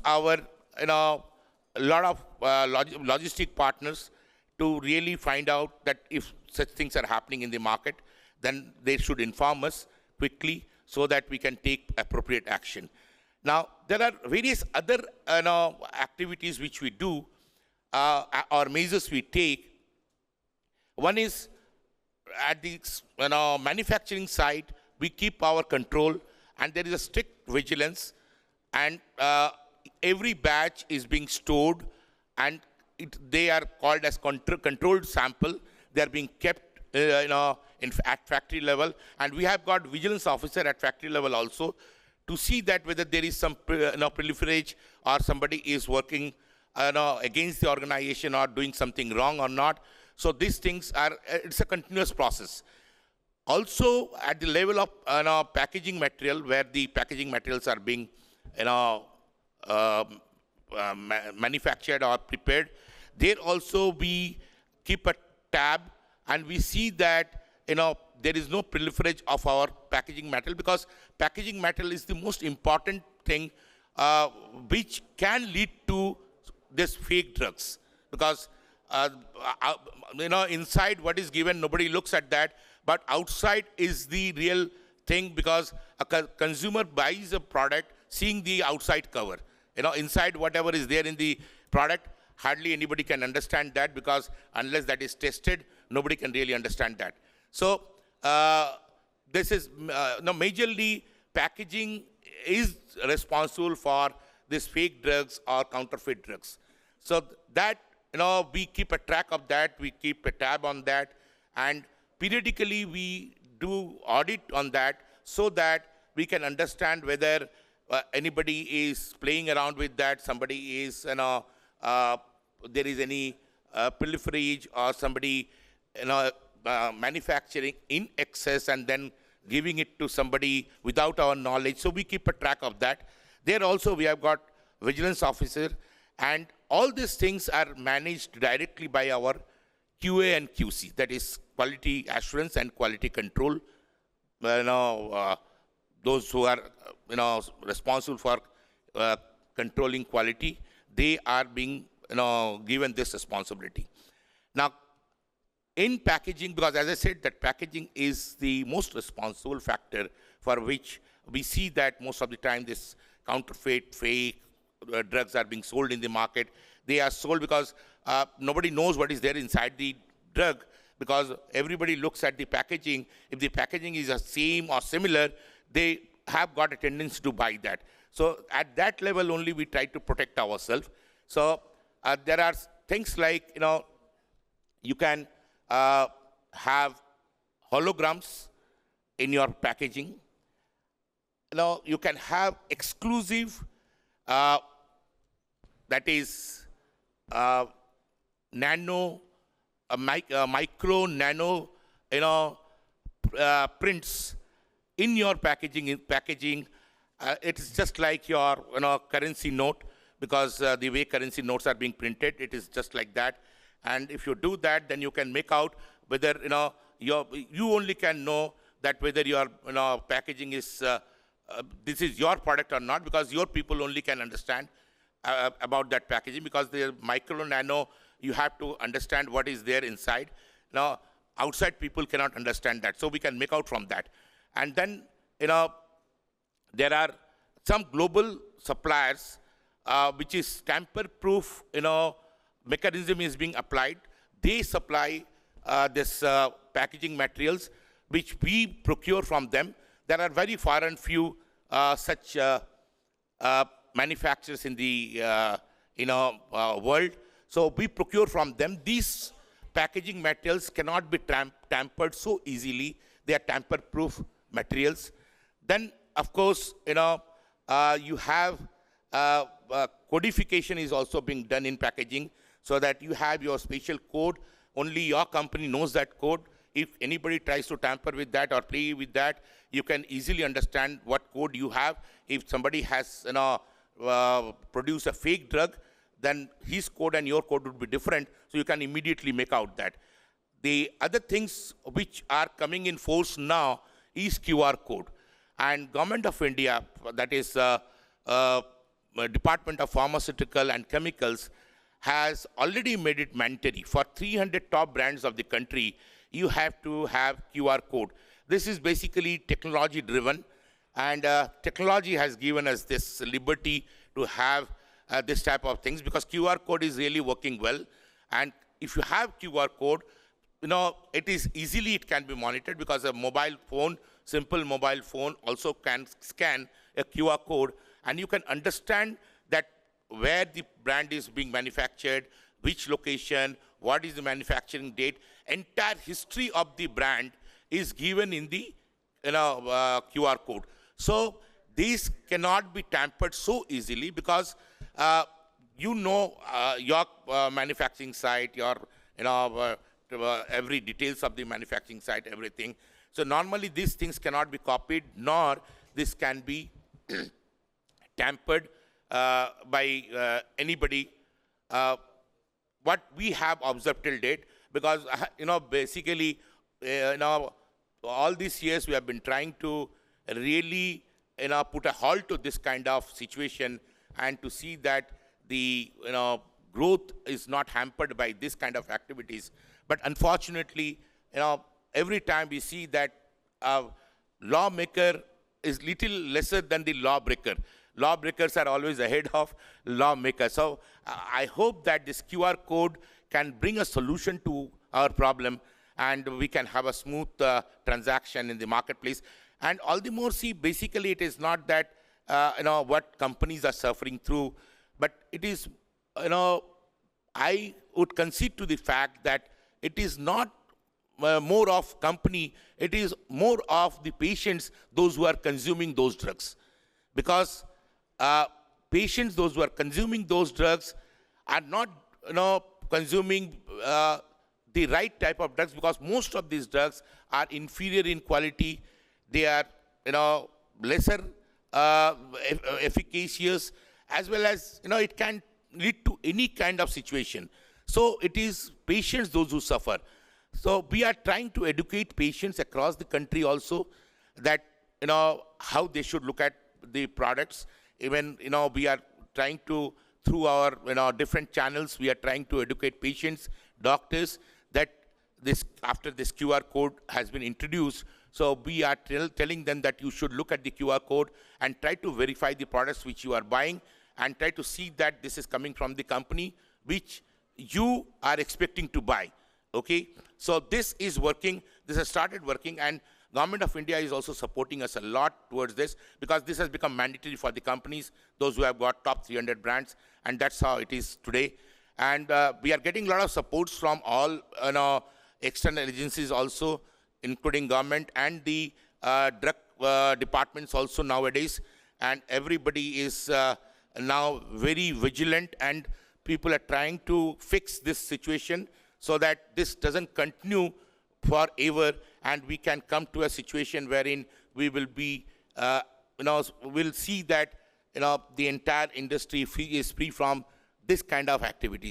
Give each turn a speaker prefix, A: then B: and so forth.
A: our a lot of logistic partners to really find out that if such things are happening in the market, then they should inform us quickly so that we can take appropriate action. Now, there are various other activities which we do or measures we take. One is at the manufacturing side, we keep our control, and there is a strict vigilance, and every batch is being stored, and they are called as controlled sample. They are being kept at factory level, and we have got vigilance officer at factory level also to see that whether there is some proliferage or somebody is working against the organization or doing something wrong or not. So these things are, it's a continuous process. Also, at the level of packaging material, where the packaging materials are being manufactured or prepared, there also we keep a tab, and we see that there is no proliferage of our packaging material, because packaging material is the most important thing which can lead to this fake drugs, because inside what is given, nobody looks at that, but outside is the real thing, because a consumer buys a product seeing the outside cover. Inside whatever is there in the product, hardly anybody can understand that, because unless that is tested, nobody can really understand that. So this is majorly packaging is responsible for these fake drugs or counterfeit drugs. So that we keep a track of that, we keep a tab on that, and periodically we do audit on that so that we can understand whether anybody is playing around with that, somebody is there is any proliferage, or somebody manufacturing in excess and then giving it to somebody without our knowledge. So we keep a track of that. There also we have got vigilance officer, and all these things are managed directly by our QA and QC, that is quality assurance and quality control. Those who are responsible for controlling quality, they are being given this responsibility. Now, in packaging, because as I said, that packaging is the most responsible factor for which we see that most of the time this counterfeit, fake drugs are being sold in the market. They are sold because nobody knows what is there inside the drug, because everybody looks at the packaging. If the packaging is the same or similar, they have got a tendency to buy that. So at that level only we try to protect ourselves. So there are things like, you can have holograms in your packaging. You can have exclusive, that is nano, micro, nano, prints in your packaging. It is just like your currency note, because the way currency notes are being printed, it is just like that. And if you do that, then you can make out whether you only can know that whether your packaging is this is your product or not, because your people only can understand about that packaging, because the micro, nano, you have to understand what is there inside. Now, outside people cannot understand that, so we can make out from that. And then, there are some global suppliers which is tamper-proof, mechanism is being applied. They supply this packaging materials, which we procure from them. There are very far and few such manufacturers in the world. So we procure from them. These packaging materials cannot be tampered so easily. They are tamper-proof materials. Then, of course, you have codification is also being done in packaging, so that you have your special code. Only your company knows that code. If anybody tries to tamper with that or play with that, you can easily understand what code you have. If somebody has produced a fake drug, then his code and your code would be different, so you can immediately make out that. The other things which are coming in force now is QR code. And Government of India, that is Department of Pharmaceutical and Chemicals has already made it mandatory for 300 top brands of the country. You have to have QR code. This is basically technology driven, and technology has given us this liberty to have this type of things, because QR code is really working well. And if you have QR code, it can be monitored, because a mobile phone, simple mobile phone, also can scan a QR code, and you can understand that where the brand is being manufactured, which location, what is the manufacturing date, entire history of the brand is given in the QR code. So these cannot be tampered so easily, because your manufacturing site, your every details of the manufacturing site, everything. So normally these things cannot be copied, nor this can be tampered by anybody. What we have observed till date, because basically all these years we have been trying to really put a halt to this kind of situation, and to see that the growth is not hampered by this kind of activities. But unfortunately, every time we see that lawmaker is little lesser than the lawbreaker. Lawbreakers are always ahead of lawmakers. So I hope that this QR code can bring a solution to our problem, and we can have a smooth transaction in the marketplace. And all the more, see, basically it is not that what companies are suffering through, but it is, I would concede to the fact that it is not more of company, it is more of the patients, those who are consuming those drugs. Because patients, those who are consuming those drugs, are not consuming the right type of drugs, because most of these drugs are inferior in quality. They are lesser efficacious, as well as it can lead to any kind of situation. So it is patients, those who suffer. So we are trying to educate patients across the country also, that how they should look at the products. Even we are trying to, through our different channels, we are trying to educate patients, doctors, that after this QR code has been introduced, so we are telling them that you should look at the QR code and try to verify the products which you are buying, and try to see that this is coming from the company which you are expecting to buy. Okay, so this is working. This has started working, and Government of India is also supporting us a lot towards this, because this has become mandatory for the companies, those who have got top 300 brands, and that's how it is today. And we are getting a lot of supports from all external agencies also, including government and the drug departments also nowadays. And everybody is now very vigilant, and people are trying to fix this situation so that this doesn't continue forever, and we can come to a situation wherein we will be, we'll see that the entire industry is free from this kind of activities.